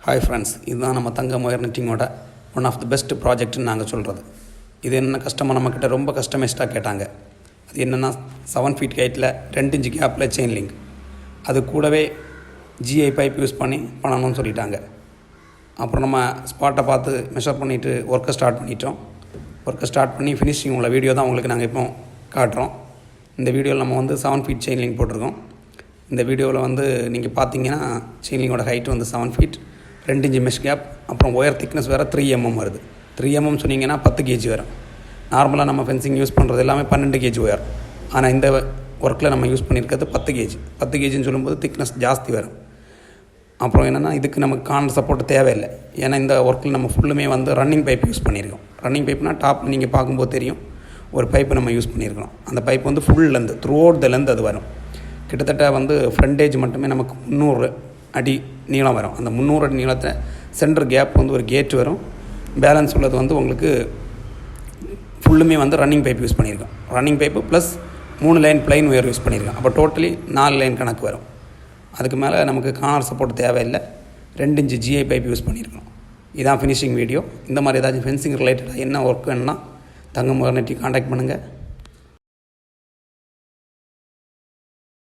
Hi friends, இதுதான் நம்ம Thangam wire நெட்டிங்கோட ஒன் ஆஃப் தி பெஸ்ட் ப்ராஜெக்ட்னு நாங்கள் சொல்கிறது. இது என்ன கஸ்டமர் நம்மக்கிட்ட ரொம்ப கஸ்டமைஸ்டாக கேட்டாங்க. அது என்னென்னா 7 ஃபீட் ஹைட்டில் 2 இன்ச் கேப்பில் செயின் லிங்க், அது கூடவே ஜிஐ பைப் யூஸ் பண்ணி பண்ணணும்னு சொல்லிட்டாங்க. அப்புறம் நம்ம ஸ்பாட்டை பார்த்து மெஷர் பண்ணிவிட்டு ஒர்க்கை ஸ்டார்ட் பண்ணிட்டோம். ஒர்க்கை ஸ்டார்ட் பண்ணி ஃபினிஷிங் உள்ள வீடியோ தான் உங்களுக்கு நாங்கள் இப்போ காட்டுறோம். இந்த வீடியோவில் நம்ம 7 ஃபீட் செயின் லிங்க் போட்டிருக்கோம். இந்த வீடியோவில் நீங்கள் பார்த்தீங்கன்னா செயின் லிங்கோட height 7 feet, 2 inch mesh gap, அப்புறம் ஒயர் திக்னஸ் வேறு 3 mm வருது. 3 mm சொன்னீங்கன்னா 10 kg வரும். நார்மலாக நம்ம ஃபென்சிங் யூஸ் பண்ணுறது எல்லாமே 12 kg ஒயர். ஆனால் இந்த ஒர்க்கில் நம்ம யூஸ் பண்ணியிருக்கிறது 10 kg. 10 kgன்னு சொல்லும்போது திக்னஸ் ஜாஸ்தி வரும். அப்புறம் என்னென்னா இதுக்கு நமக்கு கார்னர் சப்போர்ட் தேவையில்லை. ஏன்னா இந்த ஒர்க்கில் நம்ம ஃபுல்லுமே ரன்னிங் பைப் யூஸ் பண்ணியிருக்கோம். ரன்னிங் பைப்னால் டாப் நீங்கள் பார்க்கும்போது தெரியும், ஒரு பைப்பு நம்ம யூஸ் பண்ணியிருக்கோம். அந்த pipe full length, through out the length அது வரும். கிட்டத்தட்ட ஃப்ரண்டேஜ் மட்டுமே நமக்கு 300 அடி நீளம் வரும். அந்த 300 அடி நீளத்தில் சென்டர் கேப் ஒரு கேட் வரும். பேலன்ஸ் உள்ளது உங்களுக்கு ஃபுல்லுமே ரன்னிங் பைப் யூஸ் பண்ணியிருக்கோம். Running pipe plus 3 line plain wire use பண்ணியிருக்கோம். அப்போ டோட்டலி 4 லைன் கணக்கு வரும். அதுக்கு மேலே நமக்கு கார்னர் சப்போர்ட் தேவையில்லை. 2 இன்ச் ஜிஐ பைப் யூஸ் பண்ணியிருக்கோம். இதான் ஃபினிஷிங் வீடியோ. இந்த மாதிரி ஏதாச்சும் ஃபென்சிங் ரிலேட்டடாக என்ன ஒர்க் வேணுன்னா தங்கம் ஒயர் நெட்டி கான்டாக்ட் பண்ணுங்கள்.